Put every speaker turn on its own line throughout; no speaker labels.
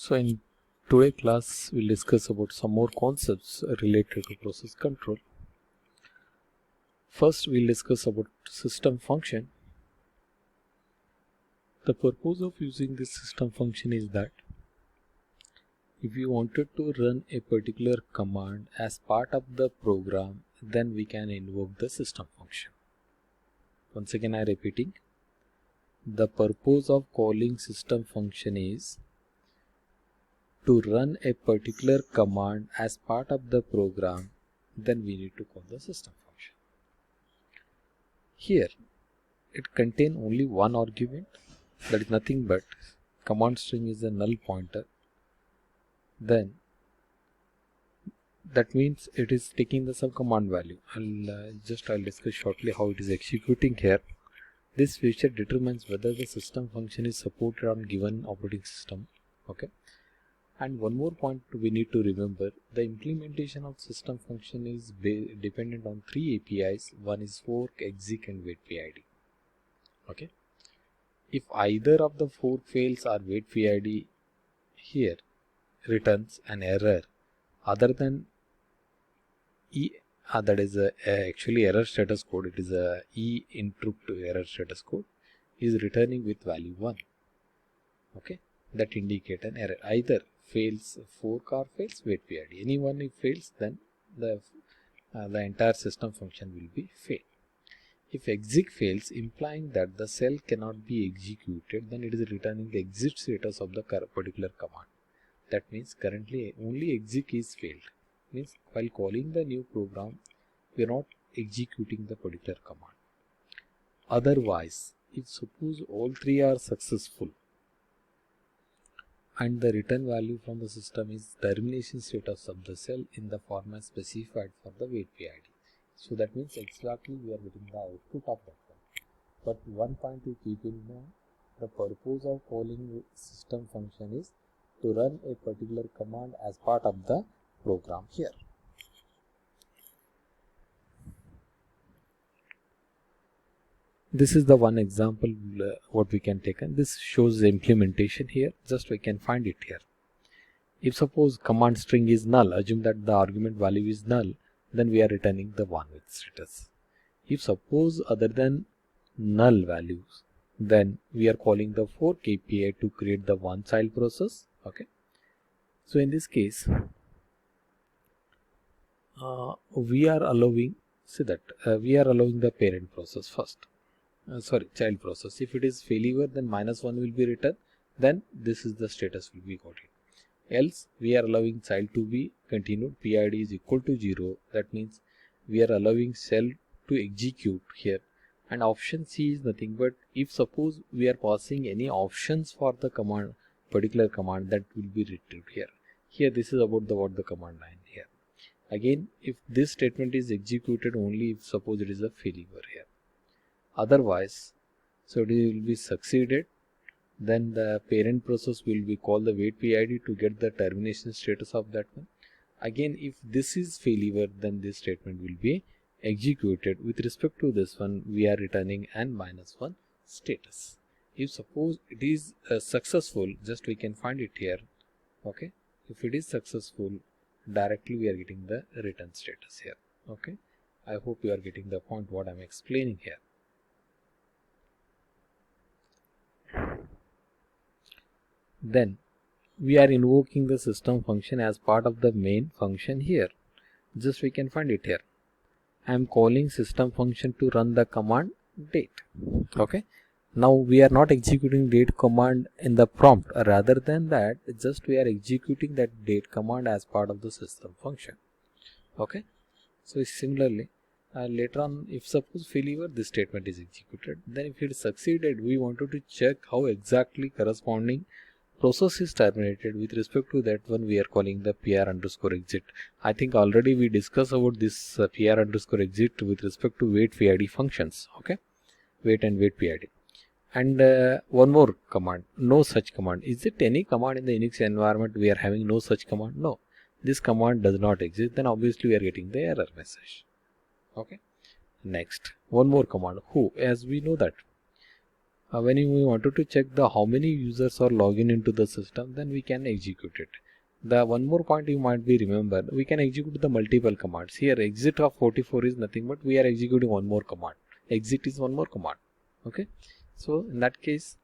So in today class we'll discuss about some more concepts related to process control. First we'll discuss about system function. The purpose of using this system function is that if you wanted to run a particular command as part of the program, then we can invoke the system function. Once again I am repeating, the purpose of calling system function is to run a particular command as part of the program, then we need to call the system function. Here it contains only one argument, that is nothing but command string is a null pointer. Then that means it is taking the some command value. I'll discuss shortly how it is executing here. This feature determines whether the system function is supported on given operating system. Okay. And one more point we need to remember, the implementation of system function is dependent on three APIs. One is fork, exec and waitPID. Okay. If either of the fork fails or waitPID here returns an error other than that is actually error status code, it is a interrupt error status code is returning with value 1. Okay, that indicate an error, either fails fork or fails waitPID. Any one if fails, then the entire system function will be fail. If exec fails, implying that the cell cannot be executed, then it is returning the exit status of the particular command. That means currently only exec is failed. Means while calling the new program, we are not executing the particular command. Otherwise, if suppose all three are successful and the return value from the system is termination status of the cell in the format specified for the waitPID. So that means exactly we are getting the output of that one. But one point to keep in mind, the purpose of calling system function is to run a particular command as part of the program here. This is the one example what we can take, and this shows the implementation here. Just we can find it here. If suppose command string is null, assume that the argument value is null, then we are returning the 1 with status. If suppose other than null values, then we are calling the fork API to create the one child process. Okay. So in this case, we are allowing, we are allowing the parent process first. Child process. If it is failure, then -1 will be returned. Then this is the status will be got it. Else we are allowing child to be continued. PID is equal to 0. That means we are allowing cell to execute here. And option C is nothing but if suppose we are passing any options for the command, particular command, that will be retrieved here. Here this is about what the command line here. Again, if this statement is executed only if suppose it is a failure here. Otherwise, so it will be succeeded, then the parent process will be called the waitPID to get the termination status of that one. Again, if this is failure, then this statement will be executed. With respect to this one, we are returning an -1 status. If suppose it is successful, just we can find it here. Okay, if it is successful, directly we are getting the return status here. Okay, I hope you are getting the point what I am explaining here. Then we are invoking the system function as part of the main function here. Just we can find it here. I am calling system function to run the command date. Okay. Now we are not executing date command in the prompt. Rather than that, just we are executing that date command as part of the system function. Okay. So similarly, later on, if suppose failure, this statement is executed. Then if it succeeded, we wanted to check how exactly corresponding process is terminated. With respect to that one, we are calling the PR_exit. I think already we discussed about this PR_exit with respect to waitPID functions. Okay, wait and waitPID. And one more command, no such command. Is it any command in the Unix environment we are having no such command? No, this command does not exist. Then obviously we are getting the error message. Okay. Next, one more command, who, as we know that When we wanted to check the how many users are logging into the system, then we can execute it. The one more point you might be remember, we can execute the multiple commands. Here exit of 44 is nothing but we are executing one more command. Exit is one more command. Okay, so in that case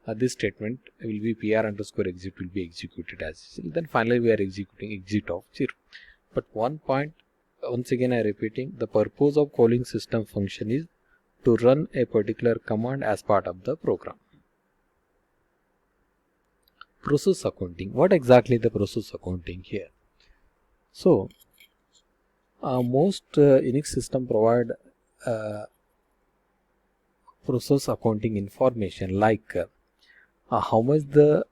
this statement will be pr underscore exit will be executed as usual. Then finally we are executing exit of 0. But one point, once again I repeating, the purpose of calling system function is to run a particular command as part of the program. Process accounting. What exactly the process accounting here? So most Unix system provide process accounting information like how much the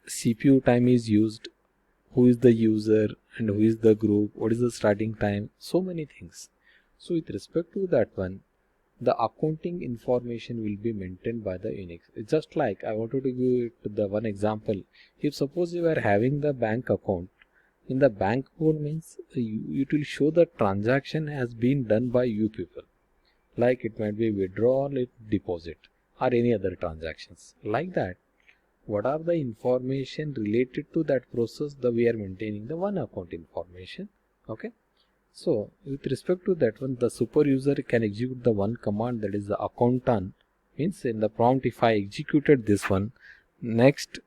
CPU time is used, who is the user and who is the group, what is the starting time, so many things. So with respect to that one, the accounting information will be maintained by the Unix. It's just like I wanted to give it the one example. If suppose you are having the bank account, in the bank account means it will show the transaction has been done by you people. Like it might be withdrawal, deposit or any other transactions. Like that, what are the information related to that process that we are maintaining the one account information. Okay. So with respect to that one, the super user can execute the one command, that is the accountant. Means in the prompt, if I executed this one, next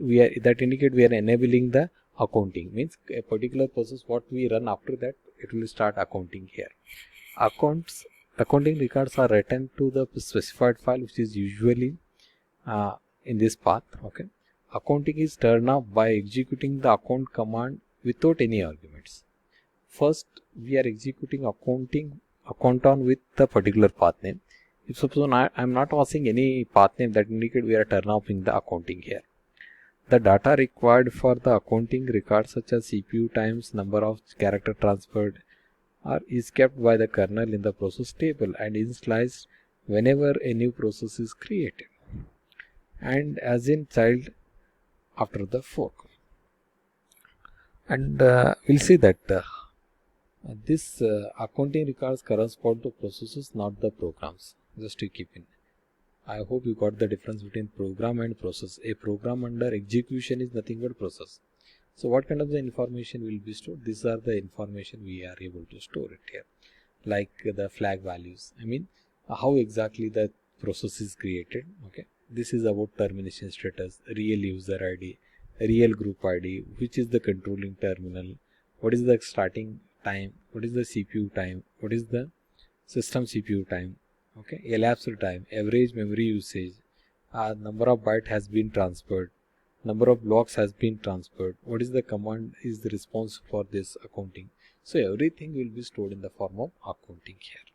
we are that indicate we are enabling the accounting. Means a particular process what we run after that, it will start accounting here. Accounting records are written to the specified file, which is usually in this path. Okay. Accounting is turned off by executing the account command without any arguments. First, we are executing accountant with the particular path name. If suppose I am not passing any path name, that indicate we are turn offing the accounting here. The data required for the accounting records such as CPU times, number of character transferred is kept by the kernel in the process table and initialized whenever a new process is created, and as in child after the fork. And we'll see that this accounting records correspond to processes, not the programs. Just to keep in. I hope you got the difference between program and process. A program under execution is nothing but process. So what kind of the information will be stored? These are the information we are able to store it here, like the flag values. I mean, how exactly the process is created. Okay, this is about termination status, real user ID, real group ID, which is the controlling terminal, what is the starting time, what is the CPU time, what is the system CPU time. Okay, elapsed time, average memory usage, number of byte has been transferred, number of blocks has been transferred, what is the command is the response for this accounting. So everything will be stored in the form of accounting here.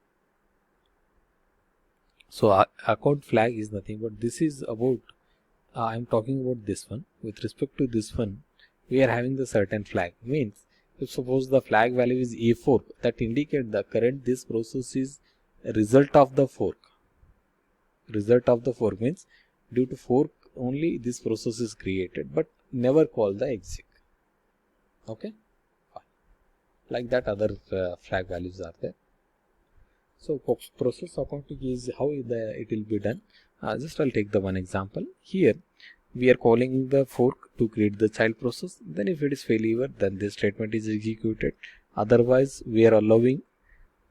So account flag is nothing but this is about I am talking about this one. With respect to this one, we are having the certain flag. Means if suppose the flag value is A4, that indicate the current this process is a result of the fork. Result of the fork means due to fork only this process is created, but never call the exec. Okay, fine. Like that other flag values are there. So process accounting is how it will be done. Just I'll take the one example here. We are calling the fork to create the child process. Then if it is failure, then this statement is executed. Otherwise, we are allowing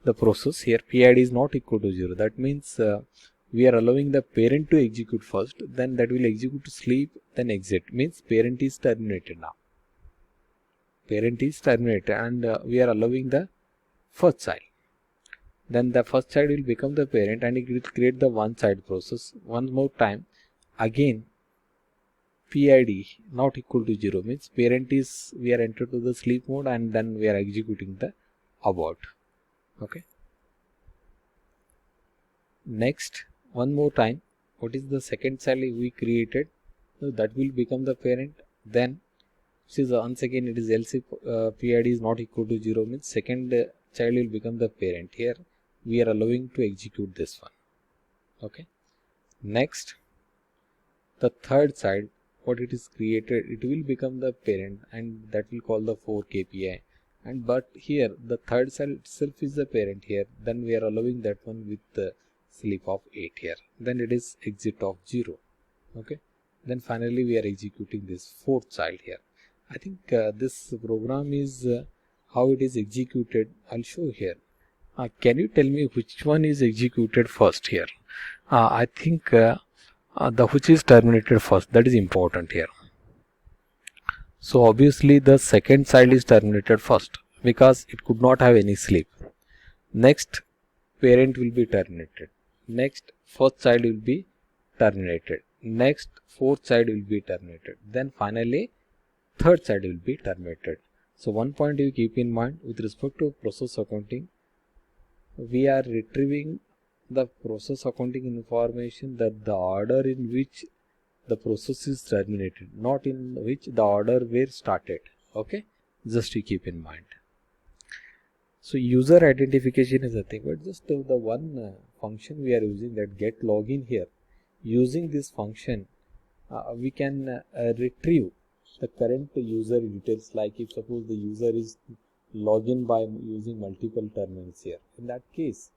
the process here. PID is not equal to 0. That means we are allowing the parent to execute first. Then that will execute to sleep. Then exit. Means parent is terminated now. Parent is terminated, and we are allowing the first child. Then the first child will become the parent, and it will create the one child process. One more time, again PID not equal to 0 means parent is we are entered to the sleep mode, and then we are executing the abort. Okay. Next, one more time, what is the second child we created? So that will become the parent. Then since once again it is else if PID is not equal to 0 means second child will become the parent. Here we are allowing to execute this one. Okay. Next, the third child, what it is created, it will become the parent, and that will call the fork API. And but here the third child itself is the parent here. Then we are allowing that one with the sleep of 8 here, then it is exit of 0. Okay, then finally we are executing this fourth child here. I think this program is how it is executed. I'll show here. Can you tell me which one is executed first here? I think the which is terminated first, that is important here. So obviously the second child is terminated first because it could not have any sleep. Next parent will be terminated. Next first child will be terminated. Next fourth child will be terminated. Then finally third child will be terminated. So one point you keep in mind with respect to process accounting, we are retrieving the process accounting information that the order in which the process is terminated, not in which the order were started. Okay, just to keep in mind. So user identification is a thing, but just the one function we are using, that get login here. Using this function, we can retrieve the current user details. Like if suppose the user is login by using multiple terminals here, in that case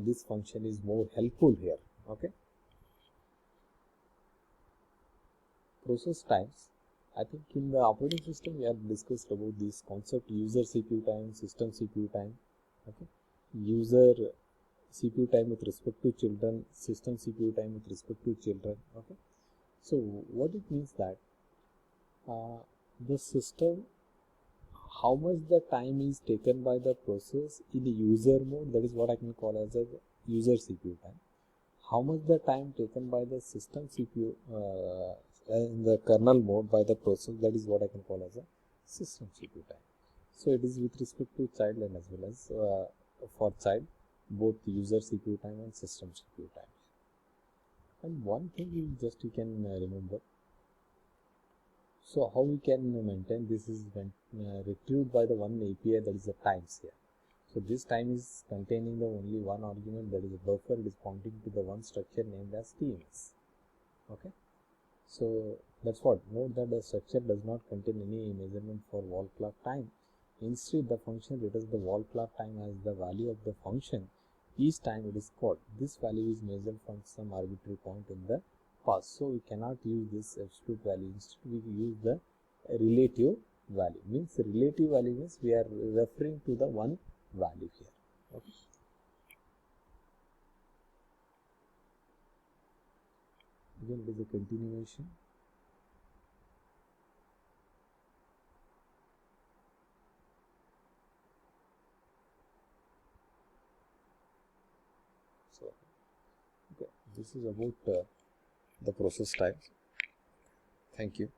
this function is more helpful here. Okay, process times. I think in the operating system we have discussed about this concept: user CPU time, system CPU time. Okay, user CPU time with respect to children, system CPU time with respect to children. Okay, so what it means that the system, how much the time is taken by the process in the user mode, that is what I can call as a user CPU time. How much the time taken by the system CPU in the kernel mode by the process, that is what I can call as a system CPU time. So it is with respect to child and as well as for child, both user CPU time and system CPU time. And one thing you can remember. So how we can maintain this is retrieved by the one API, that is the times here. So this time is containing the only one argument, that is a buffer. It is pointing to the one structure named as TMS. Okay, so that's what. Note that the structure does not contain any measurement for wall clock time. Instead, the function returns the wall clock time as the value of the function each time it is called. This value is measured from some arbitrary point in the past. So we cannot use this absolute value. Instead, we use the relative value. Means relative value means we are referring to the one value here. Okay. Again, it is a continuation. So, okay, this is about the process types. Thank you.